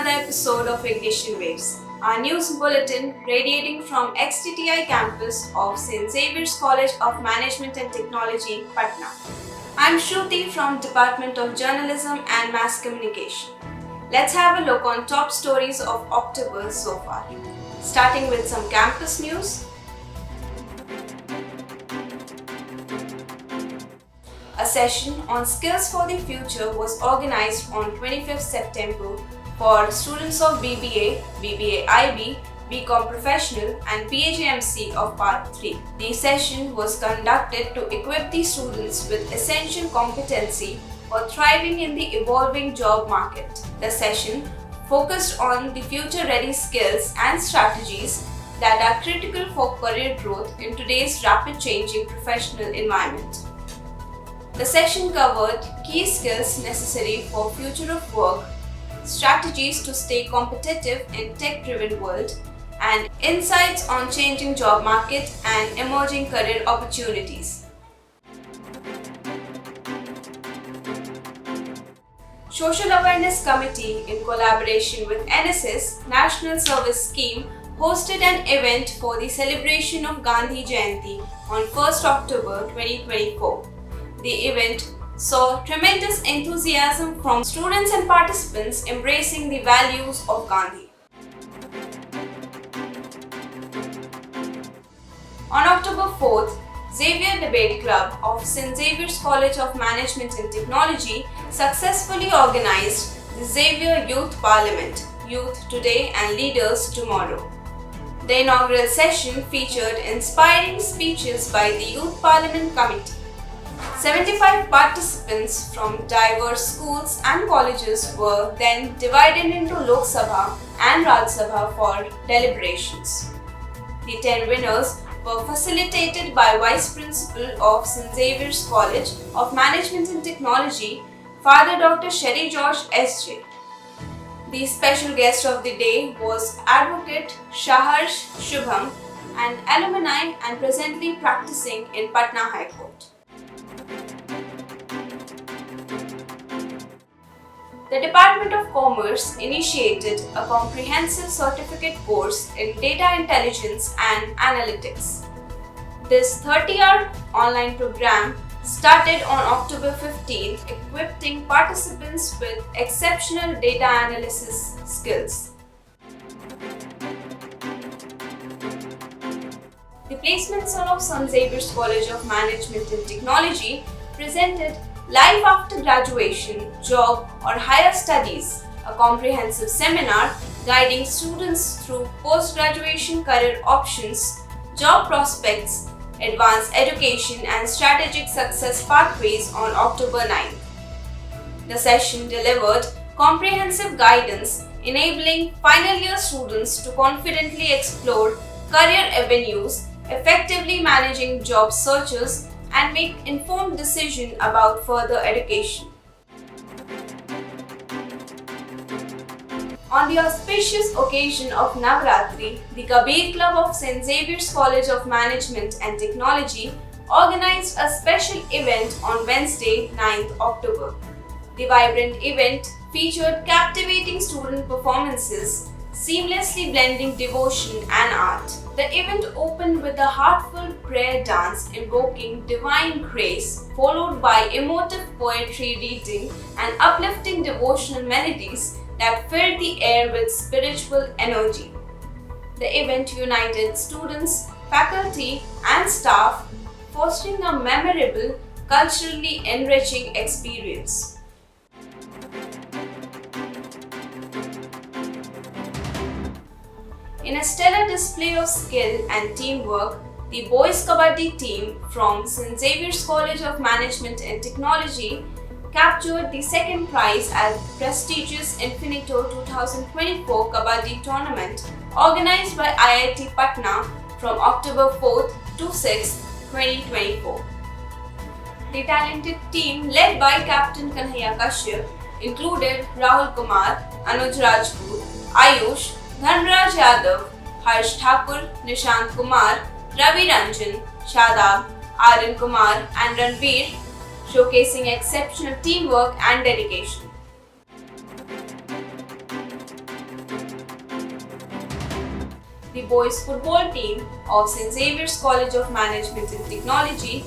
another episode of Ignition Waves, our news bulletin radiating from XTTI campus of St. Xavier's College of Management and Technology, Patna. I'm Shruti from Department of Journalism and Mass Communication. Let's have a look on top stories of October so far. Starting with some campus news. A session on skills for the future was organized on 25th September for students of BBA, BBA IB, BCom Professional and PHMC of Part 3. The session was conducted to equip the students with essential competency for thriving in the evolving job market. The session focused on the future-ready skills and strategies that are critical for career growth in today's rapid changing professional environment. The session covered key skills necessary for future of work, strategies to stay competitive in tech-driven world, and insights on changing job market and emerging career opportunities. Social Awareness Committee, in collaboration with NSS National Service Scheme, hosted an event for the celebration of Gandhi Jayanti on 1st October 2024. The event saw tremendous enthusiasm from students and participants embracing the values of Gandhi. On October 4th, Xavier Debate Club of St. Xavier's College of Management and Technology successfully organized the Xavier Youth Parliament, Youth Today and Leaders Tomorrow. The inaugural session featured inspiring speeches by the Youth Parliament Committee. 75 participants from diverse schools and colleges were then divided into Lok Sabha and Raj Sabha for deliberations. The 10 winners were facilitated by Vice Principal of St. Xavier's College of Management and Technology, Father Dr. Sherry George S.J. The special guest of the day was Advocate Shaharsh Shubham, an alumni and presently practicing in Patna High Court. The Department of Commerce initiated a comprehensive certificate course in data intelligence and analytics. This 30-hour online program started on October 15th, equipping participants with exceptional data analysis skills. The placement cell of St. Xavier's College of Management and Technology presented Life After Graduation, Job or Higher Studies, a comprehensive seminar guiding students through post-graduation career options, job prospects, advanced education and strategic success pathways on October 9th. The session delivered comprehensive guidance enabling final year students to confidently explore career avenues, effectively managing job searches and make informed decisions about further education. On the auspicious occasion of Navratri, the Kabir Club of St. Xavier's College of Management and Technology organized a special event on Wednesday, 9th October. The vibrant event featured captivating student performances, seamlessly blending devotion and art. The event opened with a heartfelt prayer dance invoking divine grace, followed by emotive poetry reading and uplifting devotional melodies that filled the air with spiritual energy. The event united students, faculty, and staff, fostering a memorable, culturally enriching experience. In a stellar display of skill and teamwork, the boys Kabaddi team from St. Xavier's College of Management and Technology captured the second prize at the prestigious Infinito 2024 Kabaddi tournament organized by IIT Patna from October 4th to 6th, 2024. The talented team led by Captain Kanhaiya Kashyap included Rahul Kumar, Anuj Rajput, Ayush, Dhanraj Yadav, Harsh Thakur, Nishant Kumar, Ravi Ranjan, Shadab, Aryan Kumar and Ranveer, showcasing exceptional teamwork and dedication. the boys football team of St. Xavier's College of Management and Technology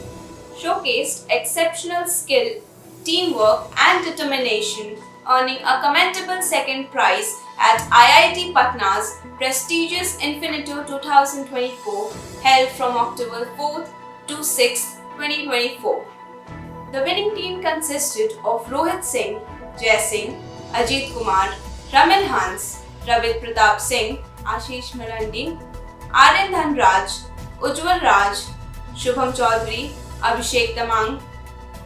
showcased exceptional skill, teamwork, and determination, earning a commendable second prize at IIT Patna's prestigious Infinito 2024, held from October 4th to 6th, 2024. The winning team consisted of Rohit Singh, Jai Singh, Ajit Kumar, Raman Hans, Ravit Pratap Singh, Ashish Marandi, Aryan Dhanraj, Ujjwal Raj, Shubham Chaudhary, Abhishek Tamang,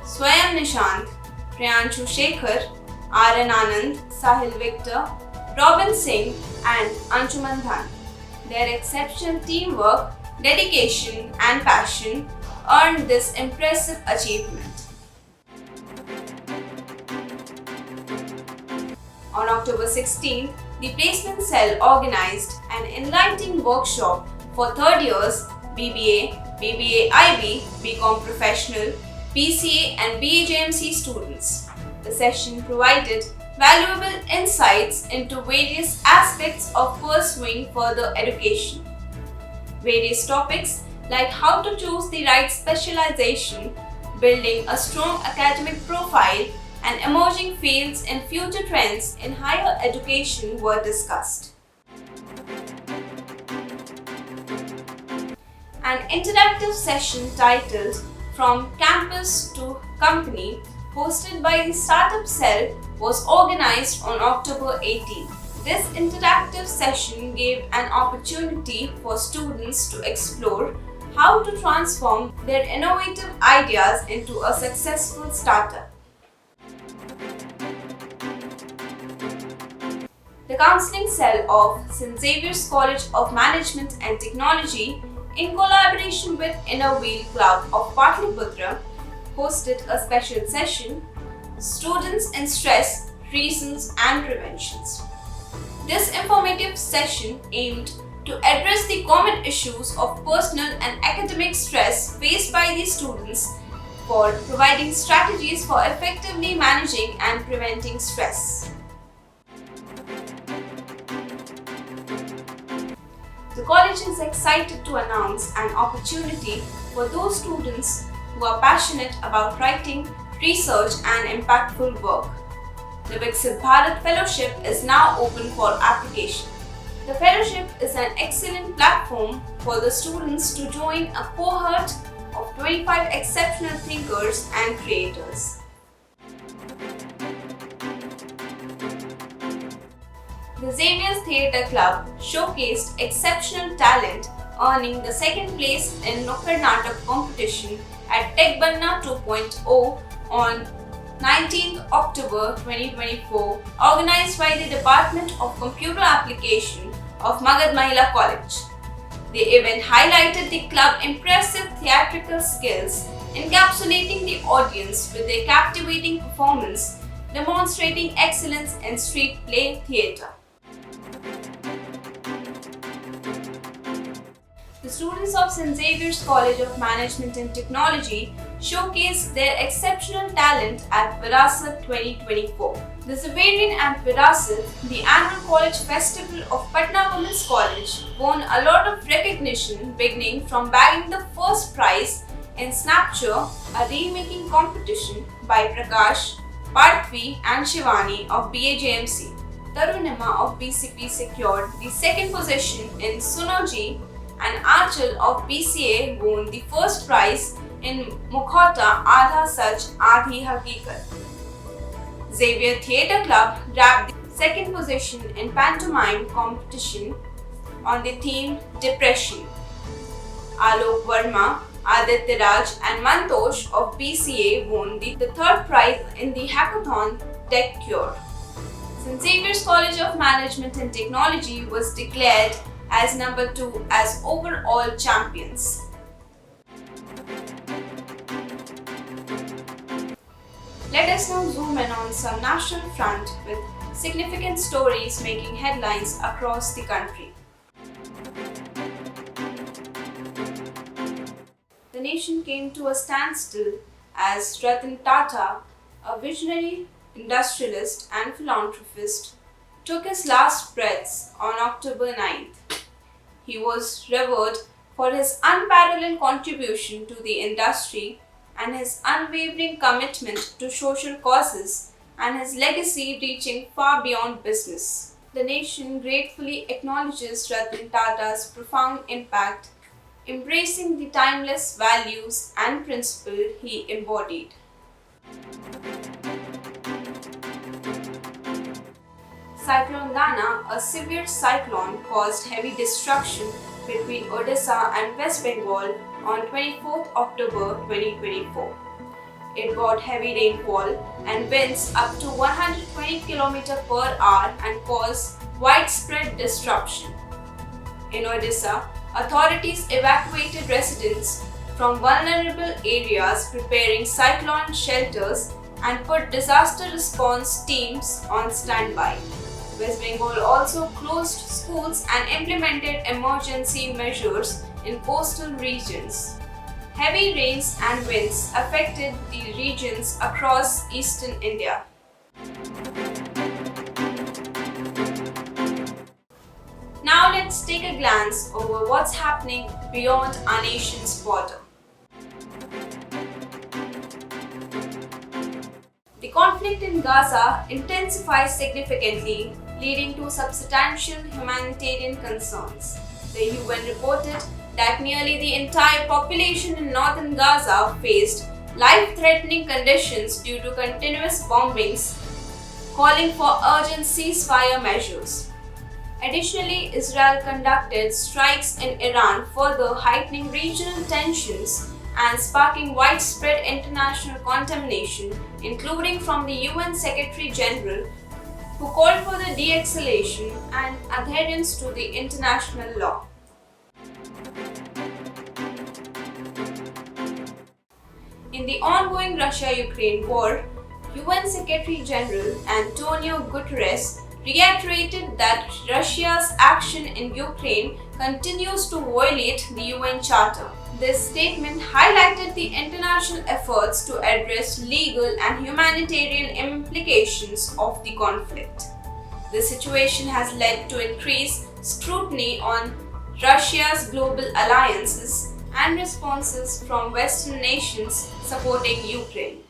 Swayam Nishant, Priyanshu Shekhar, Aryan Anand, Sahil Victor, Robin Singh, and Anshuman Dhan. Their exceptional teamwork, dedication, and passion earned this impressive achievement. On October 16th, the Placement Cell organized an enlightening workshop for third years BBA, BBA IB, BCom Professional, BCA and BAJMC students. The session provided valuable insights into various aspects of pursuing further education. Various topics like how to choose the right specialization, building a strong academic profile, and emerging fields and future trends in higher education were discussed. An interactive session titled From Campus to Company, hosted by the Startup Cell, was organized on October 18. This interactive session gave an opportunity for students to explore how to transform their innovative ideas into a successful startup. The Counseling Cell of St. Xavier's College of Management and Technology, in collaboration with Inner Wheel Club of Patliputra, hosted a special session, Students in Stress, Reasons and Preventions. This informative session aimed to address the common issues of personal and academic stress faced by the students for providing strategies for effectively managing and preventing stress. The college is excited to announce an opportunity for those students who are passionate about writing, research and impactful work. The Viksit Bharat Fellowship is now open for application. The fellowship is an excellent platform for the students to join a cohort of 25 exceptional thinkers and creators. The Xavier's Theatre Club showcased exceptional talent, earning the second place in Nukkad Natak competition at Tech Banna 2.0 on 19th October 2024, organized by the Department of Computer Application of Magad Mahila College. The event highlighted the club's impressive theatrical skills, encapsulating the audience with their captivating performance, demonstrating excellence in street play theatre. The students of St. Xavier's College of Management and Technology showcased their exceptional talent at Virasat 2024. The Zaverian and Virasat, the annual college festival of Patna Women's College, won a lot of recognition, beginning from bagging the first prize in Snapture, a remaking competition by Prakash, Parthvi and Shivani of BAJMC. Tarunima of BCP secured the second position in Sunoji, and Achal of BCA won the first prize in Mukhota Adha Sach Adhi Hakikat. Xavier Theatre Club grabbed the second position in pantomime competition on the theme Depression. Alok Verma, Aditya Raj and Mantosh of BCA won the third prize in the hackathon Tech Cure. St. Xavier's College of Management and Technology was declared as number 2 as overall champions. Let us now zoom in on some national front with significant stories making headlines across the country. The nation came to a standstill as Ratan Tata, a visionary industrialist and philanthropist, took his last breaths on October 9th. He was revered for his unparalleled contribution to the industry and his unwavering commitment to social causes and his legacy reaching far beyond business. The nation gratefully acknowledges Ratan Tata's profound impact, embracing the timeless values and principles he embodied. Cyclone Dana, a severe cyclone, caused heavy destruction between Odisha and West Bengal on 24th October 2024. It brought heavy rainfall and winds up to 120 km per hour and caused widespread disruption. In Odisha, authorities evacuated residents from vulnerable areas, preparing cyclone shelters and put disaster response teams on standby. West Bengal also closed schools and implemented emergency measures in coastal regions. Heavy rains and winds affected the regions across eastern India. Now let's take a glance over what's happening beyond our nation's border. The conflict in Gaza intensifies significantly, leading to substantial humanitarian concerns. The UN reported that nearly the entire population in northern Gaza faced life-threatening conditions due to continuous bombings, calling for urgent ceasefire measures. Additionally, Israel conducted strikes in Iran, further heightening regional tensions and sparking widespread international condemnation, including from the UN Secretary General, who called for the de-escalation and adherence to the international law. In the ongoing Russia-Ukraine war, UN Secretary General Antonio Guterres reiterated that Russia's action in Ukraine continues to violate the UN Charter. This statement highlighted the international efforts to address legal and humanitarian implications of the conflict. The situation has led to increased scrutiny on Russia's global alliances and responses from Western nations supporting Ukraine.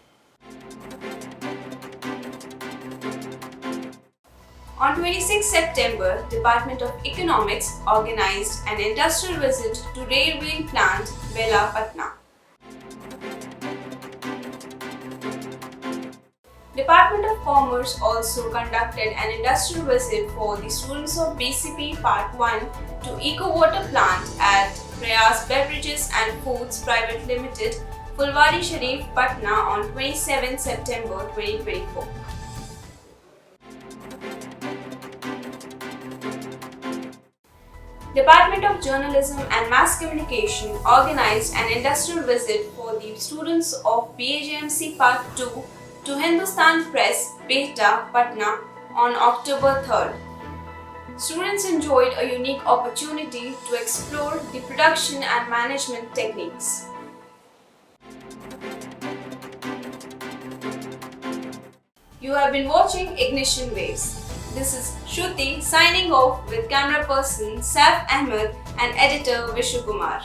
On 26 September, Department of Economics organized an industrial visit to railway plant Bela Patna. Department of Commerce also conducted an industrial visit for the students of BCP Part 1 to Eco Water Plant at Prayas Beverages and Foods Private Limited, Fulwari Sharif, Patna on 27 September 2024. Department of Journalism and Mass Communication organized an industrial visit for the students of BAJMC Part 2 to Hindustan Press, Beta, Patna on October 3rd. Students enjoyed a unique opportunity to explore the production and management techniques. You have been watching Ignition Waves. This is Shruti signing off with camera person Saif Ahmed and editor Vishu Kumar.